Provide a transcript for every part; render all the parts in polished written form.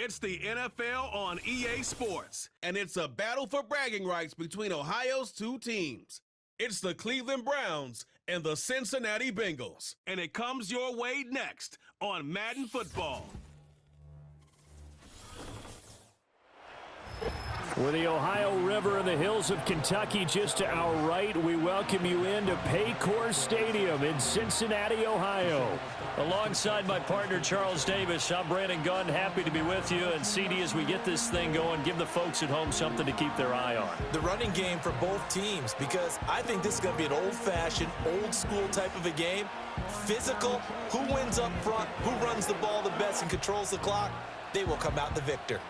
It's the NFL on EA Sports, and it's a battle for bragging rights between Ohio's two teams. It's the Cleveland Browns and the Cincinnati Bengals, and it comes your way next on Madden Football. With the Ohio River and the hills of Kentucky just to our right, we welcome you into Paycor Stadium in Cincinnati, Ohio. Alongside my partner, Charles Davis, I'm Brandon Gunn, happy to be with you. And CD, as we get this thing going, give the folks at home something to keep their eye on. The running game for both teams, because I think this is going to be an old-fashioned, old-school type of a game. Physical, who wins up front, who runs the ball the best and controls the clock, they will come out the victor.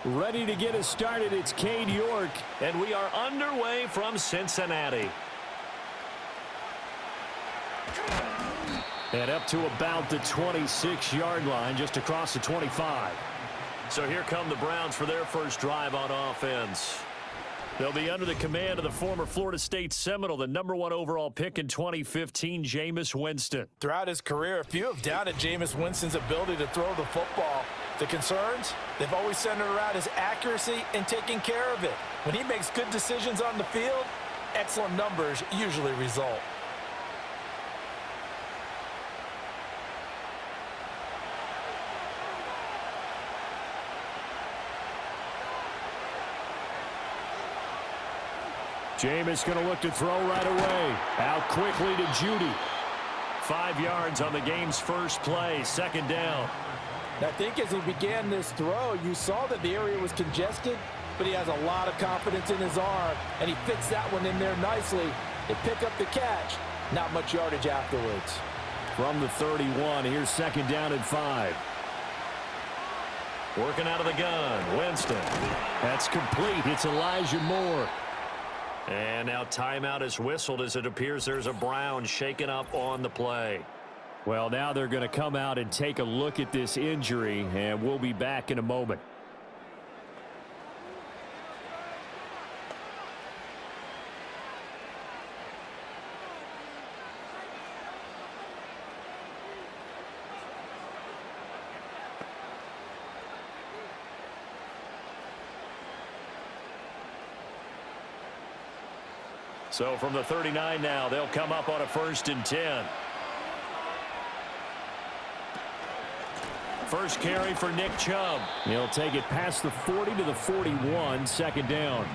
Ready to get us started, it's Cade York. And we are underway from Cincinnati. And up to about the 26-yard line, just across the 25. So here come the Browns for their first drive on offense. They'll be under the command of the former Florida State Seminole, the #1 overall pick in 2015, Jameis Winston. Throughout his career, few have doubted Jameis Winston's ability to throw the football. The concerns, they've always centered around his accuracy and taking care of it. When he makes good decisions on the field, excellent numbers usually result. Jameis going to look to throw right away. Out quickly to Judy. 5 yards on the game's first play, second down. I think as he began this throw, you saw that the area was congested, but he has a lot of confidence in his arm, and he fits that one in there nicely. They pick up the catch. Not much yardage afterwards. From the 31, here's second down and 5. Working out of the gun, Winston. That's complete. It's Elijah Moore. And now timeout is whistled as it appears there's a Brown shaken up on the play. Well, now they're going to come out and take a look at this injury, and we'll be back in a moment. So from the 39 now, they'll come up on a 1st and 10. First carry for Nick Chubb. He'll take it past the 40 to the 41, second down.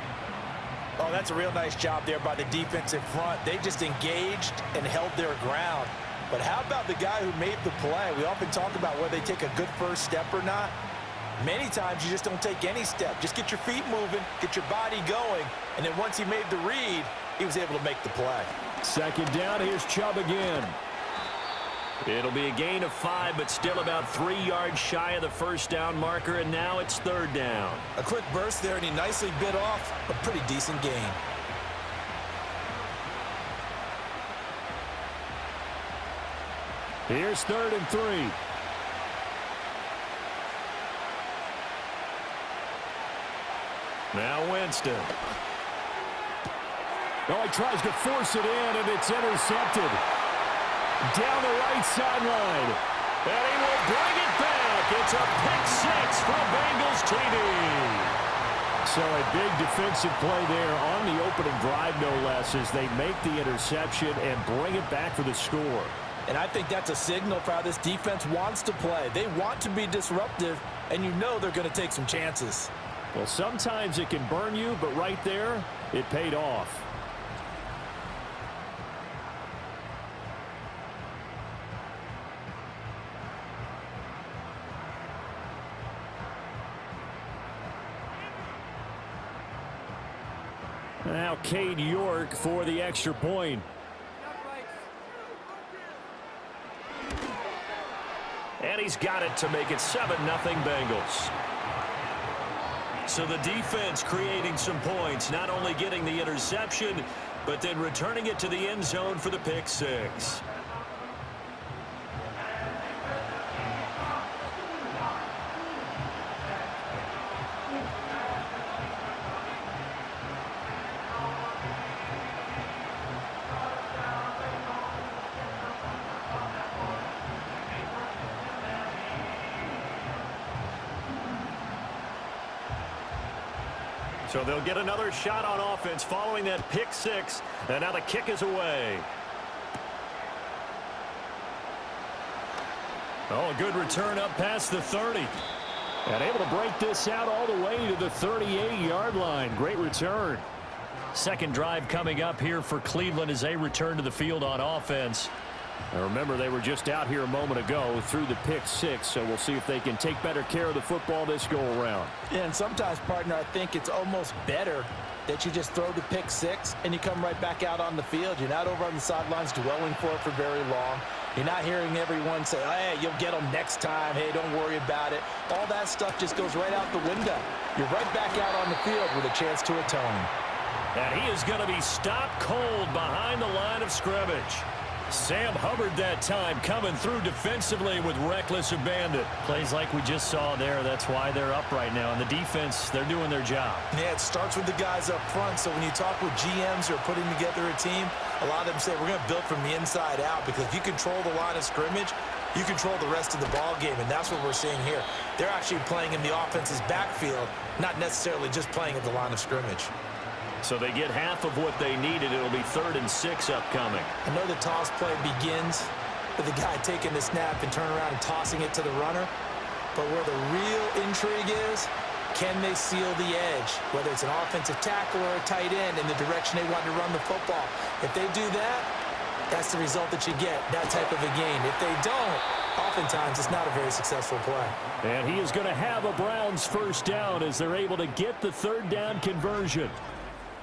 Oh, that's a real nice job there by the defensive front. They just engaged and held their ground. But how about the guy who made the play? We often talk about whether they take a good first step or not. Many times you just don't take any step. Just get your feet moving, get your body going, and then once he made the read, he was able to make the play. Second down, here's Chubb again. It'll be a gain of 5, but still about 3 yards shy of the first down marker, and now it's third down. A quick burst there, and he nicely bit off a pretty decent gain. Here's 3rd and 3. Now Winston. Oh, he tries to force it in, and it's intercepted. Down the right sideline. And he will bring it back. It's a pick 6 from Bengals TD. So a big defensive play there on the opening drive, no less, as they make the interception and bring it back for the score. And I think that's a signal for how this defense wants to play. They want to be disruptive, and you know they're going to take some chances. Well, sometimes it can burn you, but right there, it paid off. Now Cade York for the extra point. And he's got it to make it 7-0 Bengals. So the defense creating some points, not only getting the interception, but then returning it to the end zone for the pick six. So they'll get another shot on offense following that pick six. And now the kick is away. Oh, a good return up past the 30. And able to break this out all the way to the 38-yard line. Great return. Second drive coming up here for Cleveland as they return to the field on offense. Now remember, they were just out here a moment ago through the pick six, so we'll see if they can take better care of the football this go-around. Yeah, and sometimes, partner, I think it's almost better that you just throw the pick six and you come right back out on the field. You're not over on the sidelines dwelling for it for very long. You're not hearing everyone say, hey, you'll get them next time. Hey, don't worry about it. All that stuff just goes right out the window. You're right back out on the field with a chance to atone. And he is going to be stopped cold behind the line of scrimmage. Sam Hubbard that time coming through defensively with reckless abandon. Plays like we just saw there. That's why they're up right now. And the defense, they're doing their job. Yeah, it starts with the guys up front. So when you talk with GMs who are putting together a team, a lot of them say we're going to build from the inside out, because if you control the line of scrimmage, you control the rest of the ball game, and that's what we're seeing here. They're actually playing in the offense's backfield, not necessarily just playing at the line of scrimmage. So they get half of what they needed. It'll be 3rd and 6 upcoming. I know the toss play begins with the guy taking the snap and turning around and tossing it to the runner. But where the real intrigue is, can they seal the edge? Whether it's an offensive tackle or a tight end in the direction they want to run the football. If they do that, that's the result that you get, that type of a gain. If they don't, oftentimes it's not a very successful play. And he is going to have a Browns first down as they're able to get the 3rd down conversion.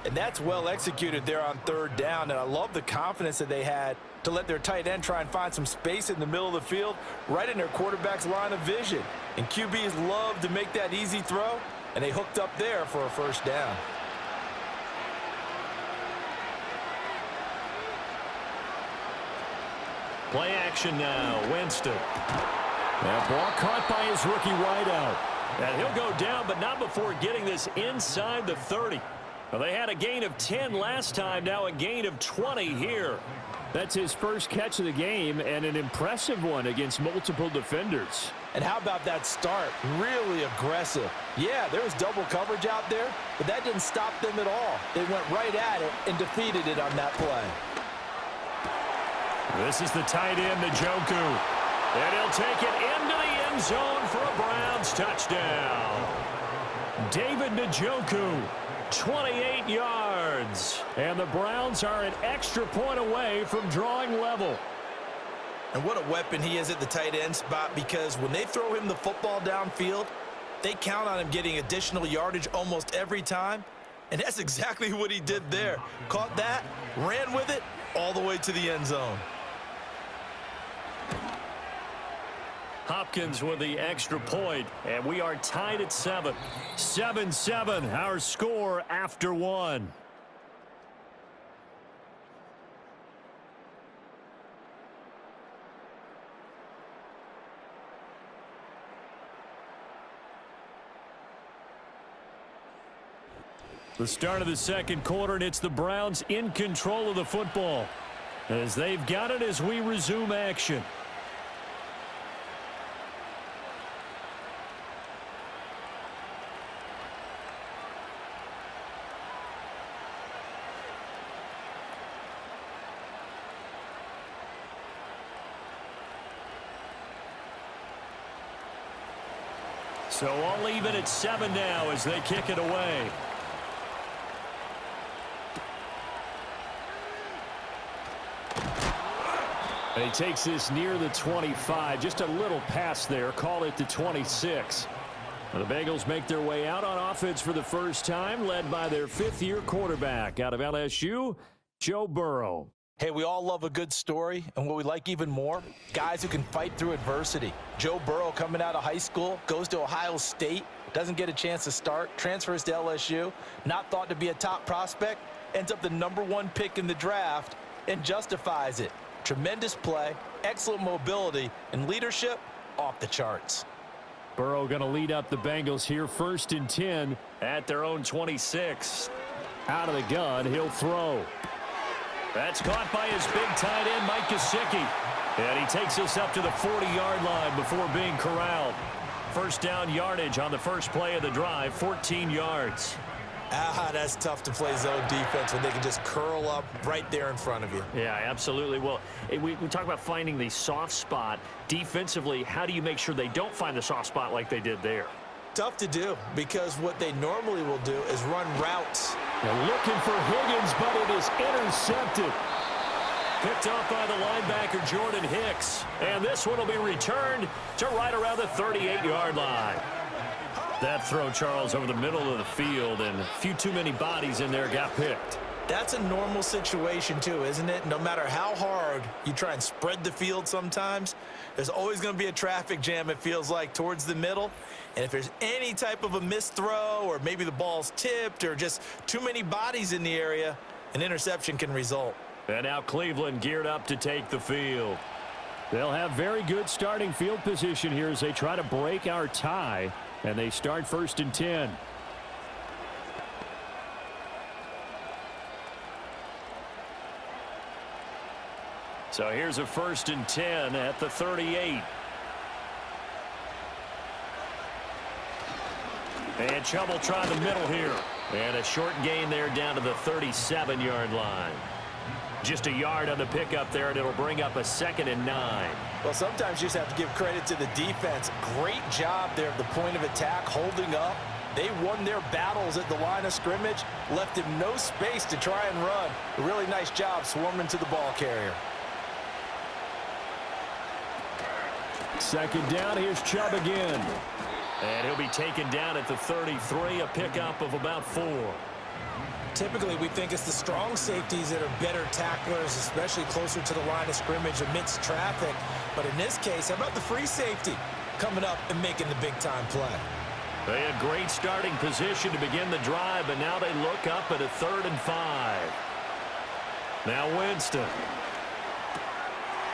And that's well executed there on 3rd down. And I love the confidence that they had to let their tight end try and find some space in the middle of the field, right in their quarterback's line of vision. And QBs love to make that easy throw, and they hooked up there for a first down. Play action now. Winston. That ball caught by his rookie wideout. And he'll go down, but not before getting this inside the 30. Well, they had a gain of 10 last time, now a gain of 20 here. That's his first catch of the game, and an impressive one against multiple defenders. And how about that start? Really aggressive. Yeah, there was double coverage out there, but that didn't stop them at all. They went right at it and defeated it on that play. This is the tight end, Njoku. And he'll take it into the end zone for a Browns touchdown. David Njoku. 28 yards. And the Browns are an extra point away from drawing level. And what a weapon he is at the tight end spot, because when they throw him the football downfield, they count on him getting additional yardage almost every time. And that's exactly what he did there. Caught that, ran with it, all the way to the end zone. Hopkins with the extra point, and we are tied at 7. 7-7, our score after 1. The start of the second quarter, and it's the Browns in control of the football as they've got it as we resume action. So all even at 7 now as they kick it away. And he takes this near the 25. Just a little pass there. Call it the 26. The Bengals make their way out on offense for the first time, led by their 5th-year quarterback out of LSU, Joe Burrow. Hey, we all love a good story, and what we like even more, guys who can fight through adversity. Joe Burrow coming out of high school, goes to Ohio State, doesn't get a chance to start, transfers to LSU, not thought to be a top prospect, ends up the #1 pick in the draft, and justifies it. Tremendous play, excellent mobility, and leadership off the charts. Burrow going to lead up the Bengals here, 1st and 10 at their own 26. Out of the gun, he'll throw. That's caught by his big tight end, Mike Gesicki. And he takes us up to the 40-yard line before being corralled. First down yardage on the first play of the drive, 14 yards. That's tough to play zone defense when they can just curl up right there in front of you. Yeah, absolutely. Well, we talk about finding the soft spot. Defensively, how do you make sure they don't find the soft spot like they did there? Tough to do, because what they normally will do is run routes. They're looking for Higgins, but it is intercepted. Picked off by the linebacker, Jordan Hicks. And this one will be returned to right around the 38-yard line. That throw, Charles, over the middle of the field, and a few too many bodies in there got picked. That's a normal situation, too, isn't it? No matter how hard you try and spread the field sometimes, there's always going to be a traffic jam, it feels like, towards the middle. And if there's any type of a missed throw, or maybe the ball's tipped, or just too many bodies in the area, an interception can result. And now Cleveland geared up to take the field. They'll have very good starting field position here as they try to break our tie. And they start 1st and 10. So here's a 1st and 10 at the 38. And Chubb will try the middle here. And a short gain there down to the 37-yard line. Just a yard on the pickup there, and it'll bring up a 2nd and 9. Well, sometimes you just have to give credit to the defense. Great job there at the point of attack, holding up. They won their battles at the line of scrimmage, left him no space to try and run. A really nice job swarming to the ball carrier. 2nd down, here's Chubb again. And he'll be taken down at the 33, a pickup of about 4. Typically, we think it's the strong safeties that are better tacklers, especially closer to the line of scrimmage amidst traffic. But in this case, how about the free safety coming up and making the big-time play? They had great starting position to begin the drive, but now they look up at a 3rd and 5. Now Winston.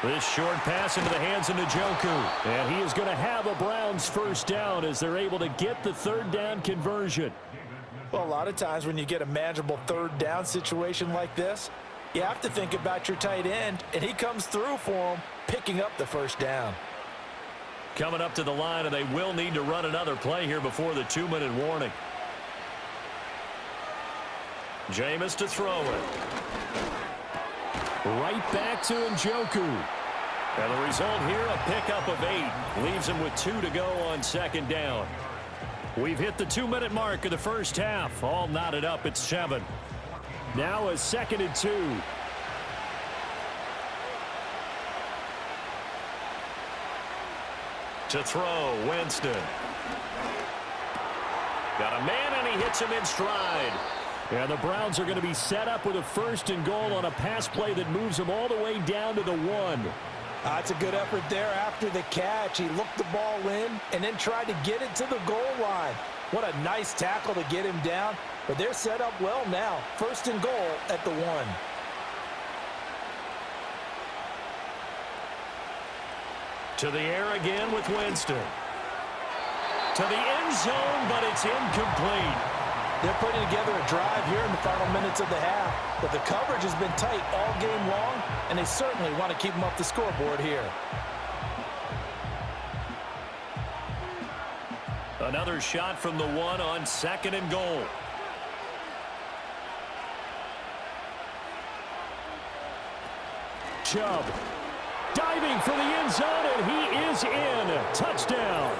This short pass into the hands of Njoku. And he is going to have a Browns 1st down as they're able to get the 3rd down conversion. Well, a lot of times when you get a manageable 3rd down situation like this, you have to think about your tight end, and he comes through for him, picking up the 1st down. Coming up to the line, and they will need to run another play here before the 2-minute warning. Jameis to throw it. Right back to Njoku. And the result here, a pickup of 8. Leaves him with 2 to go on 2nd down. We've hit the 2-minute mark of the first half. All knotted up at 7. Now a 2nd and 2. To throw, Winston. Got a man, and he hits him in stride. And the Browns are going to be set up with a 1st and goal on a pass play that moves them all the way down to the 1. That's a good effort there after the catch. He looked the ball in and then tried to get it to the goal line. What a nice tackle to get him down. But they're set up well now. 1st and goal at the 1. To the air again with Winston. To the end zone, but it's incomplete. They're putting together a drive here in the final minutes of the half. But the coverage has been tight all game long, and they certainly want to keep them off the scoreboard here. Another shot from the 1 on 2nd and goal. Chubb diving for the end zone, and he is in. Touchdown.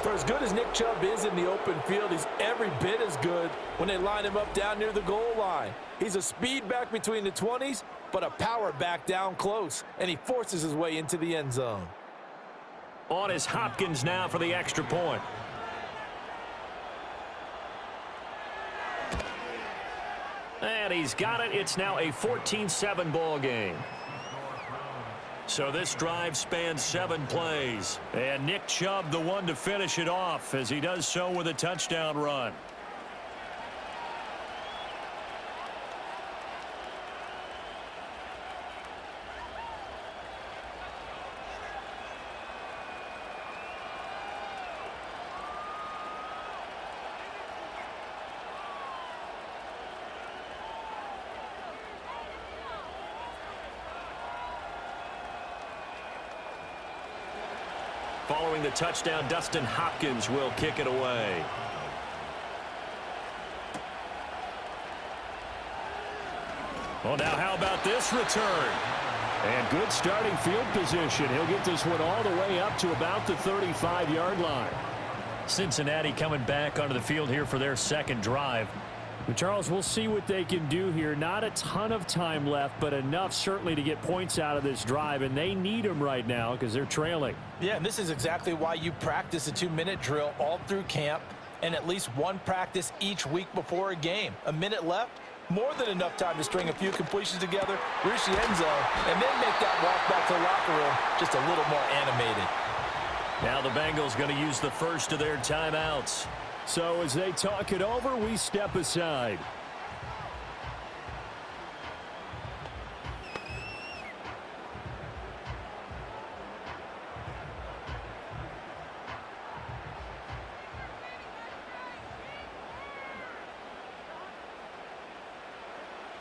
For as good as Nick Chubb is in the open field, he's every bit as good when they line him up down near the goal line. He's a speed back between the 20s, but a power back down close, and he forces his way into the end zone. On is Hopkins now for the extra point. And he's got it. It's now a 14-7 ball game. So this drive spans 7 plays. And Nick Chubb, the one to finish it off, as he does so with a touchdown run. Following the touchdown, Dustin Hopkins will kick it away. Well, now how about this return? And good starting field position. He'll get this one all the way up to about the 35-yard line. Cincinnati coming back onto the field here for their second drive. But Charles, we'll see what they can do here. Not a ton of time left, but enough certainly to get points out of this drive, and they need them right now because they're trailing. Yeah, and this is exactly why you practice a 2-minute drill all through camp and at least one practice each week before a game. A minute left, more than enough time to string a few completions together, reach the end zone, and then make that walk back to the locker room just a little more animated. Now the Bengals going to use the first of their timeouts. So as they talk it over, we step aside.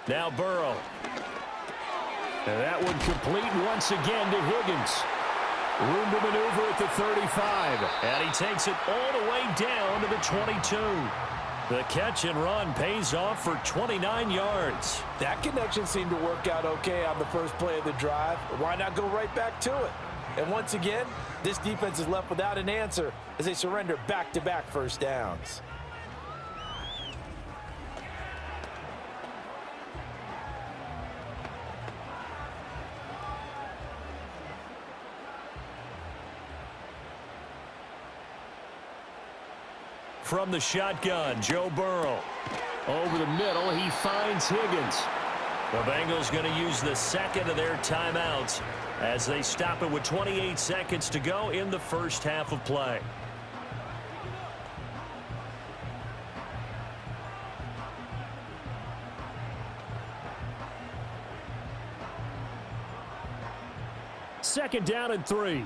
Now Burrow. And that one complete once again to Higgins. Room to maneuver at the 35. And he takes it all the way down to the 22. The catch and run pays off for 29 yards. That connection seemed to work out okay on the first play of the drive. Why not go right back to it? And once again, this defense is left without an answer as they surrender back-to-back first downs. From the shotgun, Joe Burrow. Over the middle, he finds Higgins. The Bengals going to use the second of their timeouts as they stop it with 28 seconds to go in the first half of play. Second down and 3.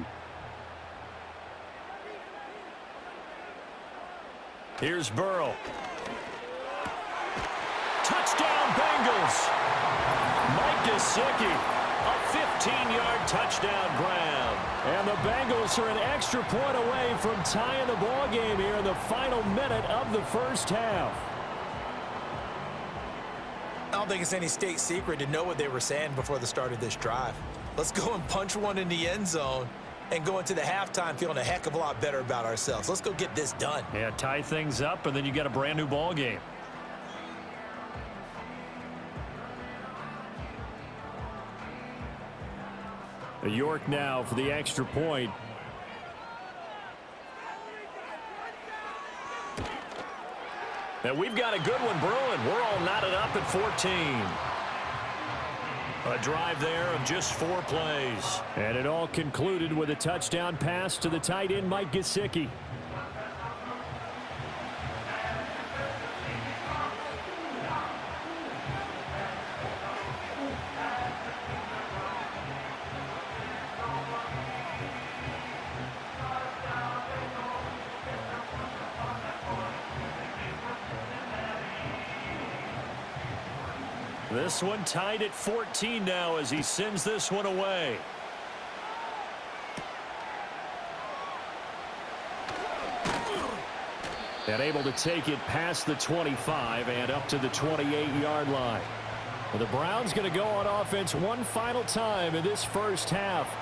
Here's Burrow. Touchdown Bengals. Mike Gesicki, a 15-yard touchdown grab. And the Bengals are an extra point away from tying the ball game here in the final minute of the first half. I don't think it's any state secret to know what they were saying before the start of this drive. Let's go and punch one in the end zone and go into the halftime feeling a heck of a lot better about ourselves. Let's go get this done. Yeah, tie things up, and then you get a brand new ball game. York now for the extra point. And we've got a good one brewing. We're all knotted up at 14. A drive there of just 4 plays. And it all concluded with a touchdown pass to the tight end, Mike Gesicki. This one tied at 14 now as he sends this one away. And able to take it past the 25 and up to the 28-yard line. Well, the Browns going to go on offense one final time in this first half.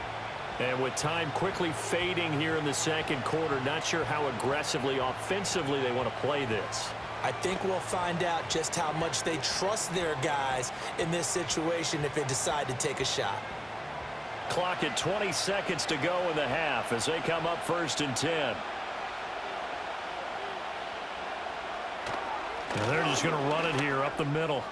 And with time quickly fading here in the second quarter, not sure how aggressively, offensively they want to play this. I think we'll find out just how much they trust their guys in this situation if they decide to take a shot. Clock at 20 seconds to go in the half as they come up 1st and 10. And they're just going to run it here up the middle.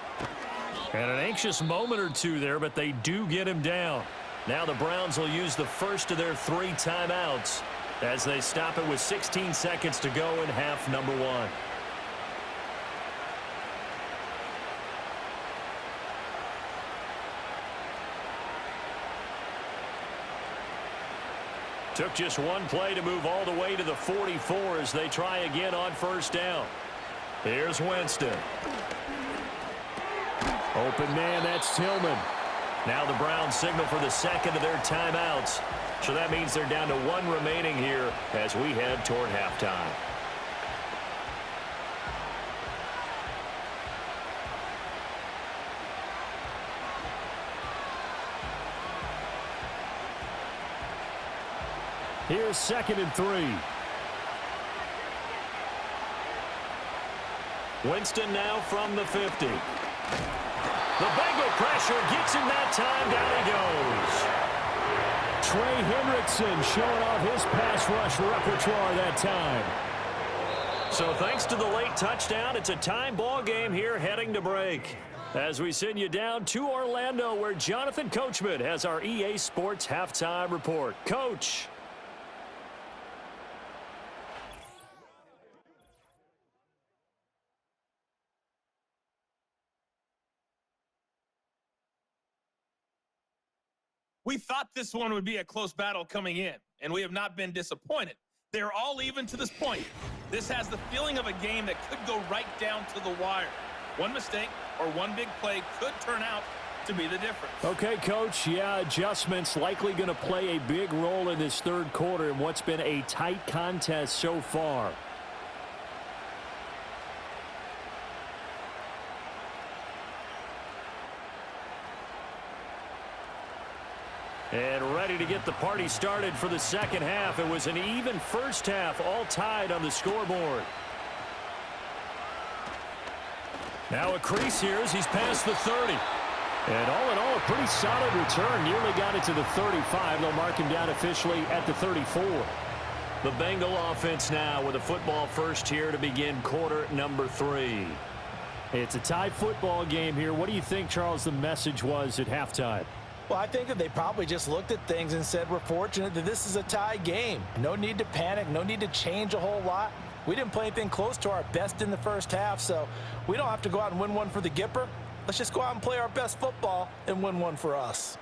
And an anxious moment or two there, but they do get him down. Now the Browns will use the first of their 3 timeouts as they stop it with 16 seconds to go in half number 1. Took just one play to move all the way to the 44 as they try again on 1st down. Here's Winston. Open man, that's Tillman. Now the Browns signal for the second of their timeouts So that means they're down to 1 remaining here as we head toward halftime. Here's 2nd and 3. Winston now from the 50. The Bengal pressure gets him that time. Down he goes. Trey Hendrickson showing off his pass rush repertoire that time. So thanks to the late touchdown, it's a time ball game here heading to break. As we send you down to Orlando, where Jonathan Coachman has our EA Sports halftime report. Coach. We thought this one would be a close battle coming in, and we have not been disappointed. They're all even to this point. This has the feeling of a game that could go right down to the wire. One mistake or one big play could turn out to be the difference. Okay, Coach, yeah, adjustments likely going to play a big role in this third quarter in what's been a tight contest so far. And ready to get the party started for the second half. It was an even first half, all tied on the scoreboard. Now a crease here as he's past the 30. And all in all, a pretty solid return. Nearly got it to the 35. They'll mark him down officially at the 34. The Bengal offense now with a football first here to begin quarter number 3. It's a tie football game here. What do you think, Charles, the message was at halftime? Well, I think that they probably just looked at things and said, we're fortunate that this is a tie game. No need to panic. No need to change a whole lot. We didn't play anything close to our best in the first half, so we don't have to go out and win one for the Gipper. Let's just go out and play our best football and win one for us.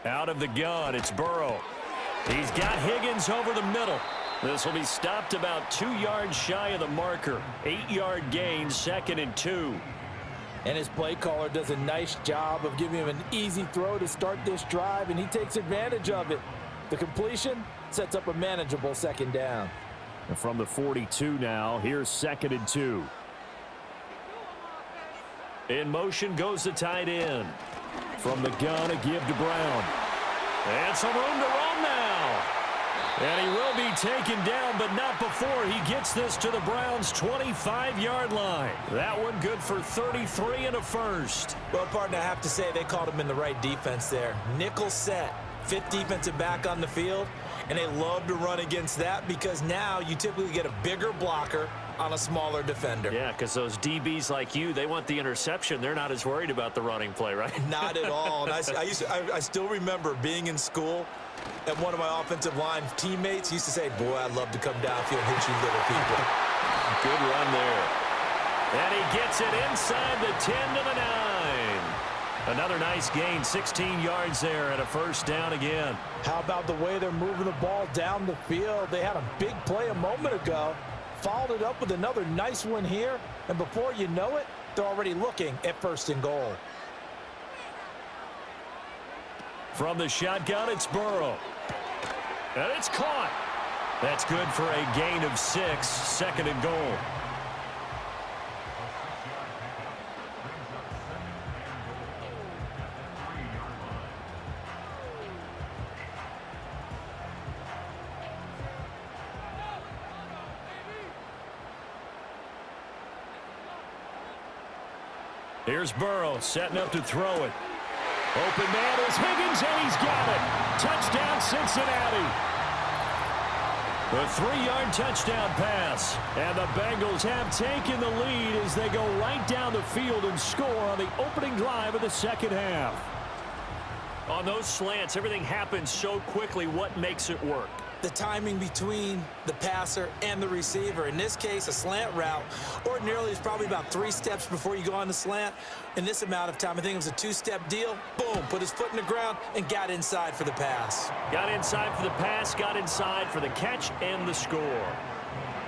Out of the gun, it's Burrow. He's got Higgins over the middle. This will be stopped about 2 yards shy of the marker. 8-yard gain, 2nd and 2. And his play caller does a nice job of giving him an easy throw to start this drive, and he takes advantage of it. The completion sets up a manageable 2nd down. And from the 42 now, here's 2nd and 2. In motion goes the tight end. From the gun, a give to Brown. And some room to run now. And he will be taken down, but not before he gets this to the Browns' 25-yard line. That one good for 33 and a first. Well, partner, I have to say they called him in the right defense there. Nickel set, 5th defensive back on the field, and they love to run against that because now you typically get a bigger blocker on a smaller defender. Yeah, because those DBs like you, they want the interception. They're not as worried about the running play, right? Not at all. And I still remember being in school, and one of my offensive line teammates used to say, boy, I'd love to come downfield and hit you little people. Good run there. And he gets it inside the 10 to the 9. Another nice gain, 16 yards there and a first down again. How about the way they're moving the ball down the field? They had a big play a moment ago, followed it up with another nice one here, and before you know it, they're already looking at 1st and goal. From the shotgun, it's Burrow. And it's caught. That's good for a gain of 6, 2nd and goal. Here's Burrow setting up to throw it. Open man is Higgins, and he's got it. Touchdown, Cincinnati. The 3-yard touchdown pass. And the Bengals have taken the lead as they go right down the field and score on the opening drive of the second half. On those slants, everything happens so quickly. What makes it work? The timing between the passer and the receiver. In this case, a slant route ordinarily is probably about 3 steps before you go on the slant. In this amount of time, I think it was a 2-step deal. Boom, put his foot in the ground and got inside for the pass. Got inside for the pass, got inside for the catch and the score.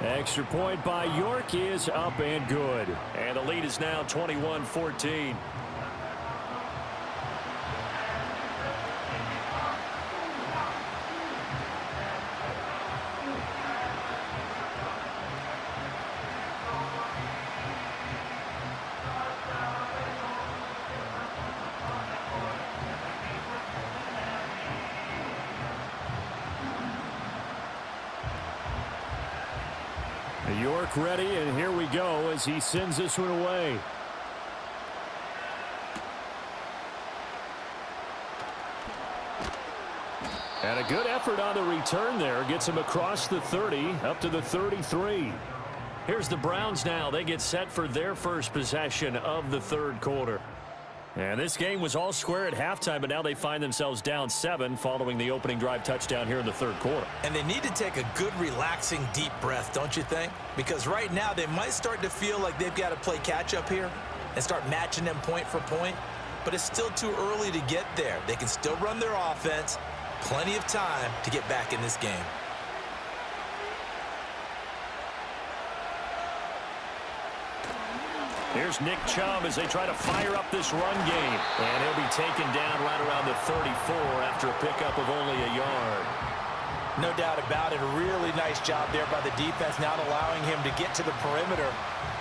Extra point by York is up and good. And the lead is now 21-14. York ready, and here we go as he sends this one away. And a good effort on the return there. Gets him across the 30, up to the 33. Here's the Browns now. They get set for their first possession of the third quarter. And this game was all square at halftime, but now they find themselves down 7 following the opening drive touchdown here in the third quarter. And they need to take a good, relaxing, deep breath, don't you think? Because right now they might start to feel like they've got to play catch-up here and start matching them point for point. But it's still too early to get there. They can still run their offense. Plenty of time to get back in this game. Here's Nick Chubb as they try to fire up this run game. And he'll be taken down right around the 34 after a pickup of only a yard. No doubt about it. A really nice job there by the defense, not allowing him to get to the perimeter.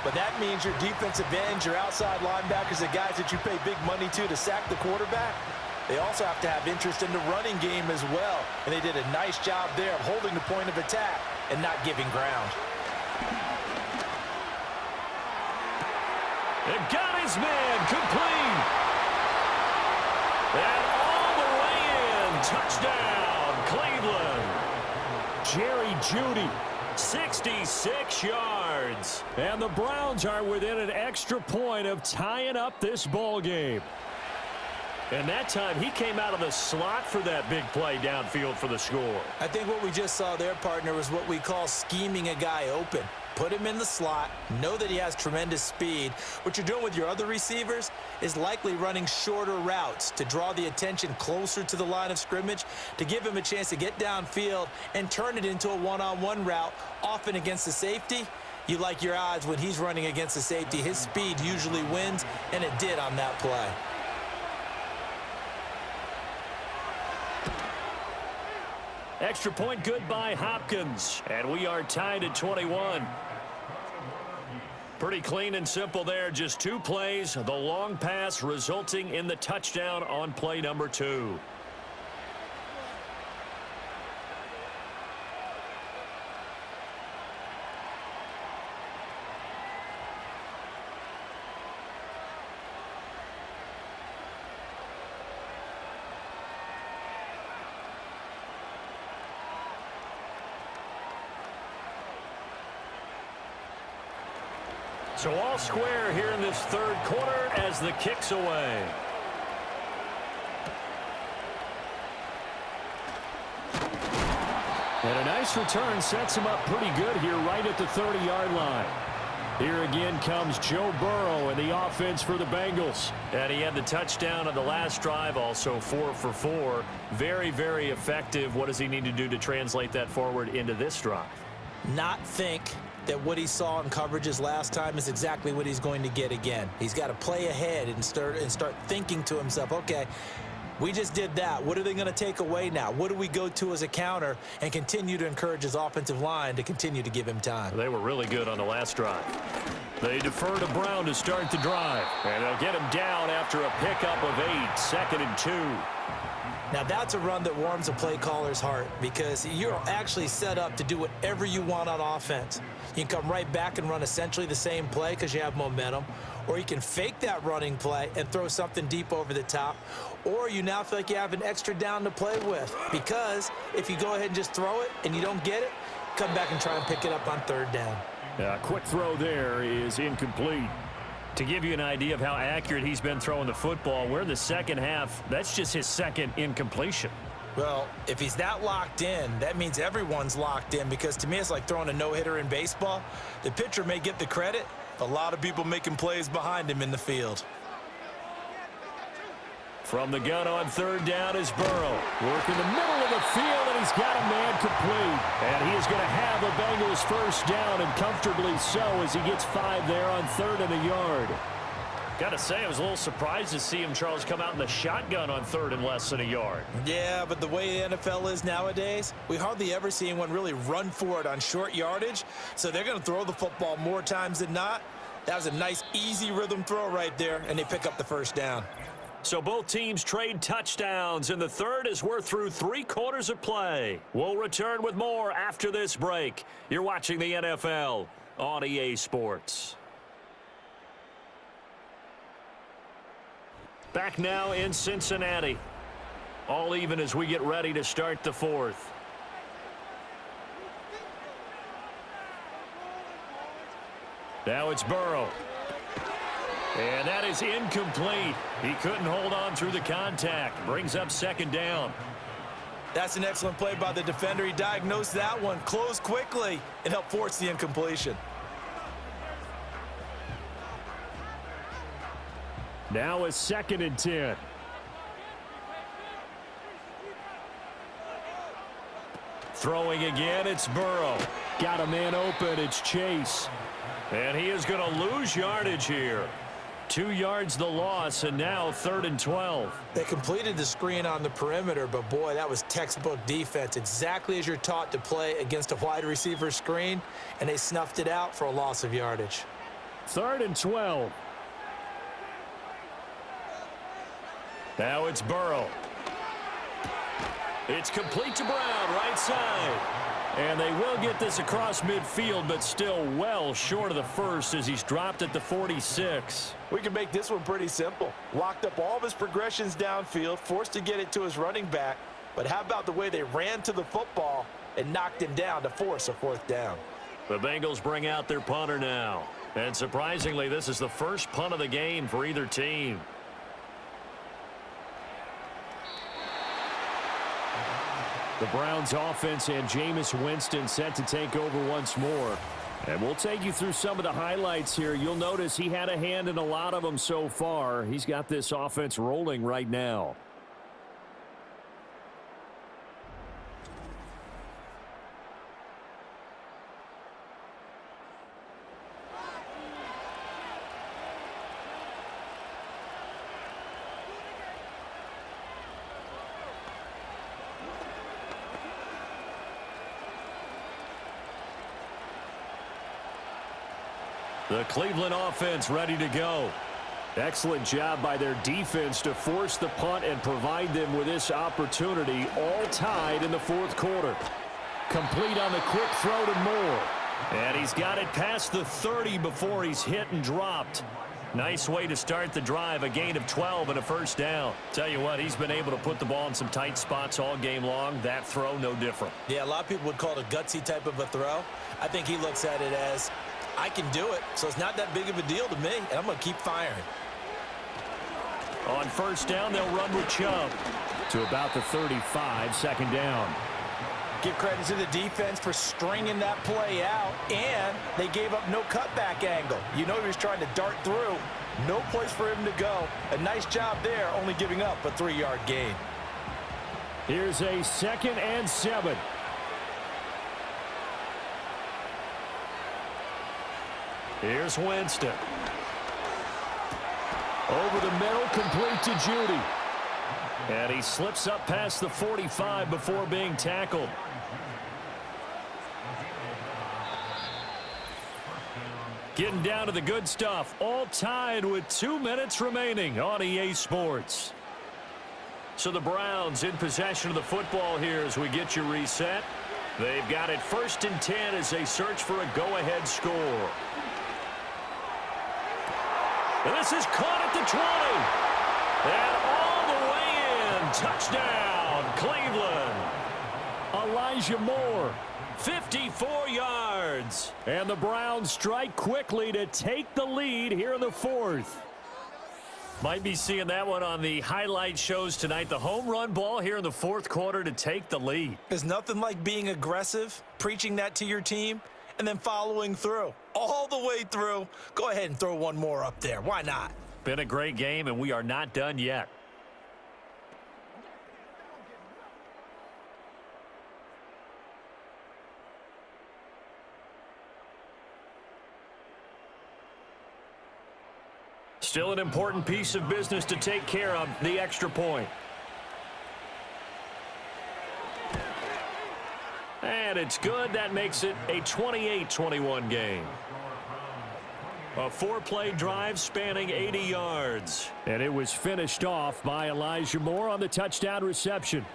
But that means your defensive ends, your outside linebackers, the guys that you pay big money to sack the quarterback, they also have to have interest in the running game as well. And they did a nice job there of holding the point of attack and not giving ground. They've got his man complete. And all the way in. Touchdown, Cleveland. Jerry Jeudy, 66 yards. And the Browns are within an extra point of tying up this ball game. And that time, he came out of the slot for that big play downfield for the score. I think what we just saw there, partner, was what we call scheming a guy open. Put him in the slot, know that he has tremendous speed. What you're doing with your other receivers is likely running shorter routes to draw the attention closer to the line of scrimmage, to give him a chance to get downfield and turn it into a one-on-one route, often against the safety. You like your odds when he's running against the safety. His speed usually wins, and it did on that play. Extra point good by Hopkins. And we are tied at 21. Pretty clean and simple there. Just 2 plays. The long pass resulting in the touchdown on play number 2. So all square here in this third quarter as the kick's away. And a nice return sets him up pretty good here right at the 30-yard line. Here again comes Joe Burrow and the offense for the Bengals. And he had the touchdown on the last drive, also 4 for 4. Very, very effective. What does he need to do to translate that forward into this drive? Not think that what he saw in coverages last time is exactly what he's going to get again. He's got to play ahead and start thinking to himself, okay, we just did that. What are they going to take away now? What do we go to as a counter? And continue to encourage his offensive line to continue to give him time. They were really good on the last drive. They defer to Brown to start the drive. And they'll get him down after a pickup of 8, 2nd and 2. Now that's a run that warms a play caller's heart because you're actually set up to do whatever you want on offense. You can come right back and run essentially the same play because you have momentum, or you can fake that running play and throw something deep over the top, or you now feel like you have an extra down to play with because if you go ahead and just throw it and you don't get it, come back and try and pick it up on 3rd down. Quick throw there is incomplete. To give you an idea of how accurate he's been throwing the football, we're in the second half. That's just his 2nd incompletion. Well, if he's that locked in, that means everyone's locked in because to me it's like throwing a no-hitter in baseball. The pitcher may get the credit, a lot of people making plays behind him in the field. From the gun on 3rd down is Burrow. Work in the middle of the field, and he's got a man complete. And he is going to have a Bengals first down, and comfortably so as he gets 5 there on 3rd and a yard. Got to say, I was a little surprised to see him, Charles, come out in the shotgun on 3rd and less than a yard. Yeah, but the way the NFL is nowadays, we hardly ever see anyone really run for it on short yardage. So they're going to throw the football more times than not. That was a nice, easy rhythm throw right there, and they pick up the first down. So both teams trade touchdowns, and the third as we're through 3 quarters of play. We'll return with more after this break. You're watching the NFL on EA Sports. Back now in Cincinnati. All even as we get ready to start the fourth. Now it's Burrow. And that is incomplete. He couldn't hold on through the contact. Brings up second down. That's an excellent play by the defender. He diagnosed that one, closed quickly, and helped force the incompletion. Now it's 2nd and 10. Throwing again, it's Burrow. Got a man open, it's Chase. And he is going to lose yardage here. 2 yards the loss, and now 3rd and 12. They completed the screen on the perimeter, but boy, that was textbook defense. Exactly as you're taught to play against a wide receiver screen, and they snuffed it out for a loss of yardage. 3rd and 12. Now it's Burrow. It's complete to Brown, right side. And they will get this across midfield, but still well short of the first as he's dropped at the 46. We can make this one pretty simple. Locked up all of his progressions downfield, forced to get it to his running back. But how about the way they ran to the football and knocked him down to force a 4th down? The Bengals bring out their punter now. And surprisingly, this is the first punt of the game for either team. The Browns offense and Jameis Winston set to take over once more. And we'll take you through some of the highlights here. You'll notice he had a hand in a lot of them so far. He's got this offense rolling right now. The Cleveland offense ready to go. Excellent job by their defense to force the punt and provide them with this opportunity, all tied in the 4th quarter. Complete on the quick throw to Moore. And he's got it past the 30 before he's hit and dropped. Nice way to start the drive, a gain of 12 and a 1st down. Tell you what, he's been able to put the ball in some tight spots all game long. That throw, no different. Yeah, a lot of people would call it a gutsy type of a throw. I think he looks at it as, I can do it, so it's not that big of a deal to me, and I'm going to keep firing. On 1st down, they'll run with Chubb. To about the 35, 2nd down. Give credit to the defense for stringing that play out, and they gave up no cutback angle. You know he was trying to dart through. No place for him to go. A nice job there, only giving up a 3-yard gain. Here's a 2nd and 7. Here's Winston. Over the middle, complete to Judy. And he slips up past the 45 before being tackled. Getting down to the good stuff. All tied with 2 minutes remaining on EA Sports. So the Browns in possession of the football here as we get you reset. They've got it 1st and 10 as they search for a go-ahead score. And this is caught at the 20. And all the way in. Touchdown, Cleveland. Elijah Moore. 54 yards. And the Browns strike quickly to take the lead here in the 4th. Might be seeing that one on the highlight shows tonight. The home run ball here in the 4th quarter to take the lead. There's nothing like being aggressive, preaching that to your team, and then following through. All the way through. Go ahead and throw one more up there. Why not? Been a great game, and we are not done yet. Still an important piece of business to take care of, the extra point. And it's good. That makes it a 28-21 game. A 4-play drive spanning 80 yards. And it was finished off by Elijah Moore on the touchdown reception.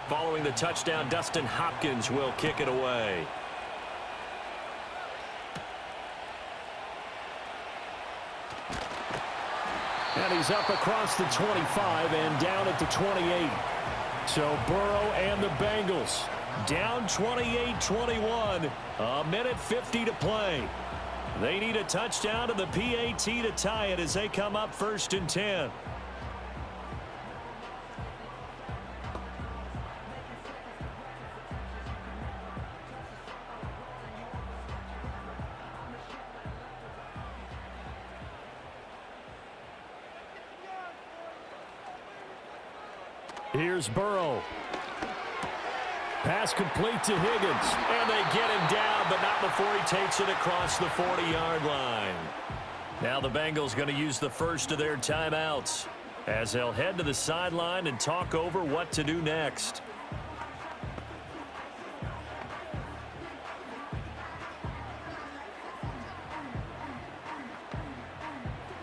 Following the touchdown, Dustin Hopkins will kick it away. And he's up across the 25 and down at the 28. So Burrow and the Bengals down 28-21. A minute 50 to play. They need a touchdown and the PAT to tie it as they come up 1st and 10. Here's Burrow. Pass complete to Higgins. And they get him down, but not before he takes it across the 40-yard line. Now the Bengals going to use the first of their timeouts as they'll head to the sideline and talk over what to do next.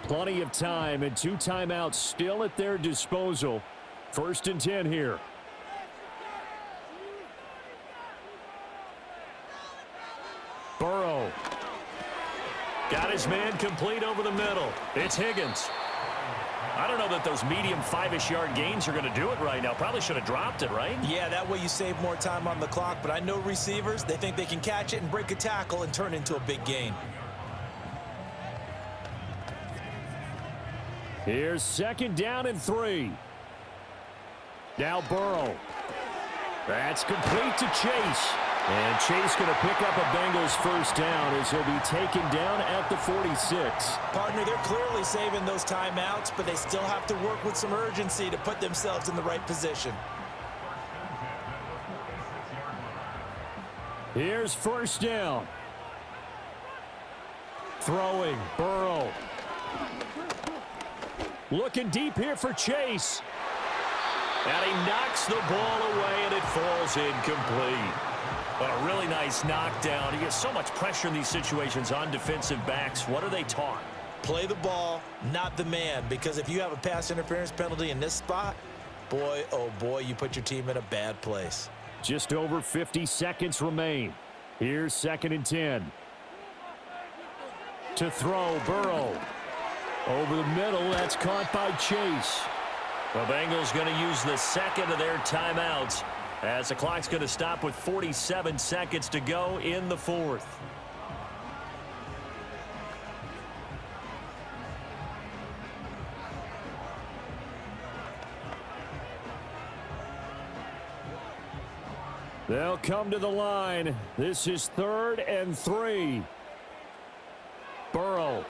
Plenty of time and 2 timeouts still at their disposal. 1st and 10 here. Burrow. Got his man complete over the middle. It's Higgins. I don't know that those medium 5-ish yard gains are going to do it right now. Probably should have dropped it, right? Yeah, that way you save more time on the clock, but I know receivers, they think they can catch it and break a tackle and turn it into a big gain. Here's 2nd down and 3. Now Burrow. That's complete to Chase. And Chase going to pick up a Bengals 1st down as he'll be taken down at the 46. Partner, they're clearly saving those timeouts, but they still have to work with some urgency to put themselves in the right position. Here's 1st down. Throwing, Burrow. Looking deep here for Chase. And he knocks the ball away, and it falls incomplete. But a really nice knockdown. He gets so much pressure in these situations on defensive backs. What are they taught? Play the ball, not the man, because if you have a pass interference penalty in this spot, boy, oh boy, you put your team in a bad place. Just over 50 seconds remain. Here's 2nd and 10. To throw, Burrow. Over the middle, that's caught by Chase. The Bengals going to use the 2nd of their timeouts as the clock's going to stop with 47 seconds to go in the 4th. They'll come to the line. This is 3rd and 3. Burrow.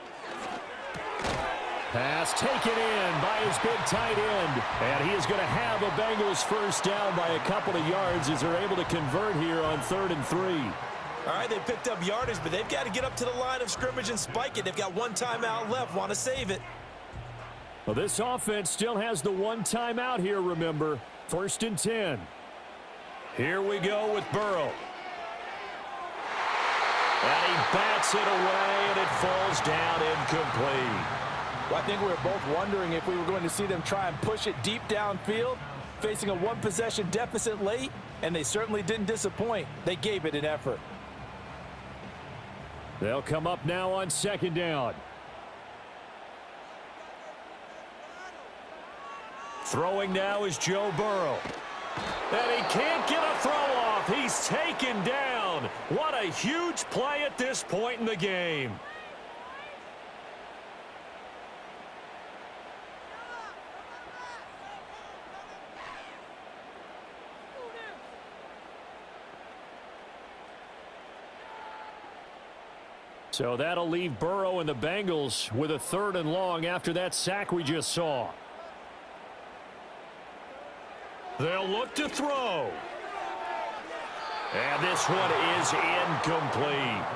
Pass taken in by his big tight end. And he is going to have a Bengals 1st down by a couple of yards as they're able to convert here on 3rd and 3. All right, they picked up yardage, but they've got to get up to the line of scrimmage and spike it. They've got 1 timeout left, want to save it. Well, this offense still has the 1 timeout here, remember. 1st and 10. Here we go with Burrow. And he bats it away, and it falls down incomplete. Well, I think we were both wondering if we were going to see them try and push it deep downfield, facing a 1-possession deficit late, and they certainly didn't disappoint. They gave it an effort. They'll come up now on 2nd down. Throwing now is Joe Burrow. And he can't get a throw off. He's taken down. What a huge play at this point in the game. So that'll leave Burrow and the Bengals with a 3rd and long after that sack we just saw. They'll look to throw. And this one is incomplete.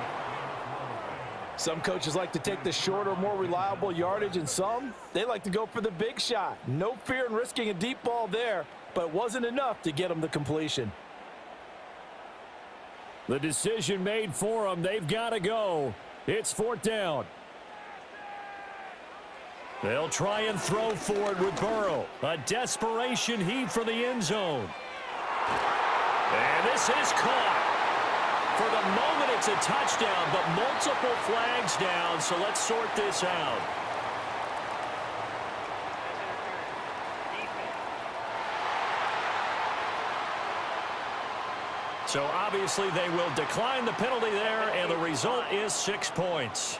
Some coaches like to take the shorter, more reliable yardage, and some, they like to go for the big shot. No fear in risking a deep ball there, but it wasn't enough to get them the completion. The decision made for them. They've got to go. It's 4th down. They'll try and throw for it with Burrow. A desperation heave for the end zone. And this is caught. For the moment, it's a touchdown, but multiple flags down, so let's sort this out. So obviously they will decline the penalty there, and the result is 6 points.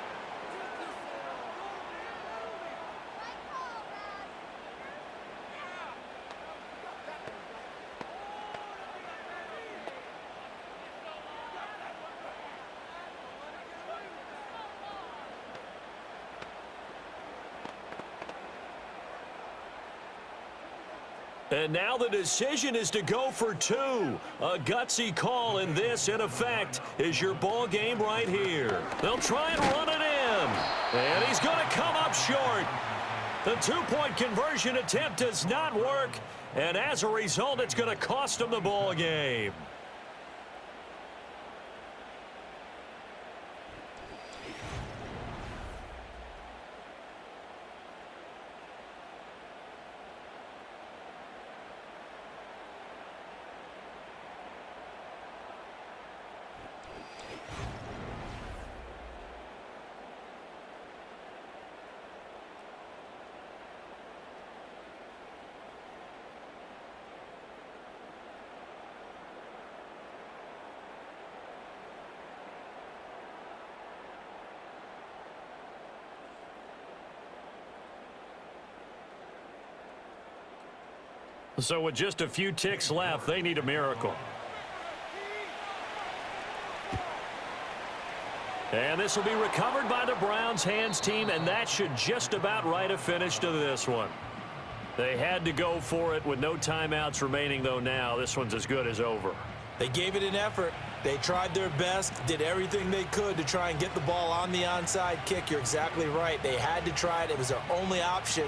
And now the decision is to go for 2. A gutsy call, and this, in effect, is your ball game right here. They'll try and run it in. And he's going to come up short. The 2-point conversion attempt does not work. And as a result, it's going to cost him the ball game. So with just a few ticks left, they need a miracle. And this will be recovered by the Browns hands team, and that should just about write a finish to this one. They had to go for it with no timeouts remaining, though. Now this one's as good as over. They gave it an effort. They tried their best, did everything they could to try and get the ball on the onside kick. You're exactly right. They had to try it. It was their only option.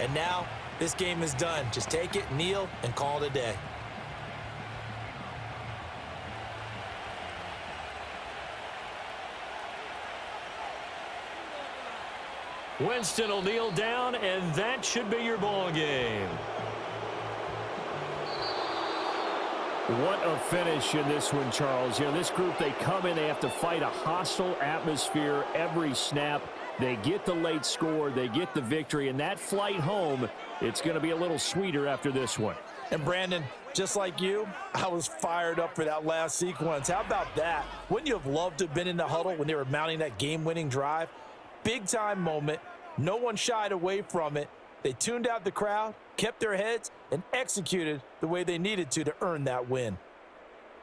And now this game is done. Just take it, kneel, and call it a day. Winston will kneel down, and that should be your ball game. What a finish in this one, Charles. You know, this group, they come in, they have to fight a hostile atmosphere every snap. They get the late score, they get the victory, and that flight home, it's going to be a little sweeter after this one. And Brandon, just like you, I was fired up for that last sequence. How about that? Wouldn't you have loved to have been in the huddle when they were mounting that game-winning drive? Big-time moment. No one shied away from it. They tuned out the crowd, kept their heads, and executed the way they needed to earn that win.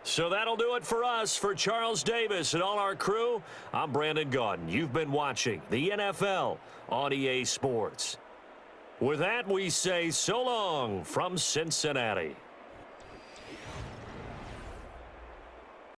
So that'll do it for us. For Charles Davis and all our crew, I'm Brandon Gaudin. You've been watching the NFL on EA Sports. With that, we say so long from Cincinnati.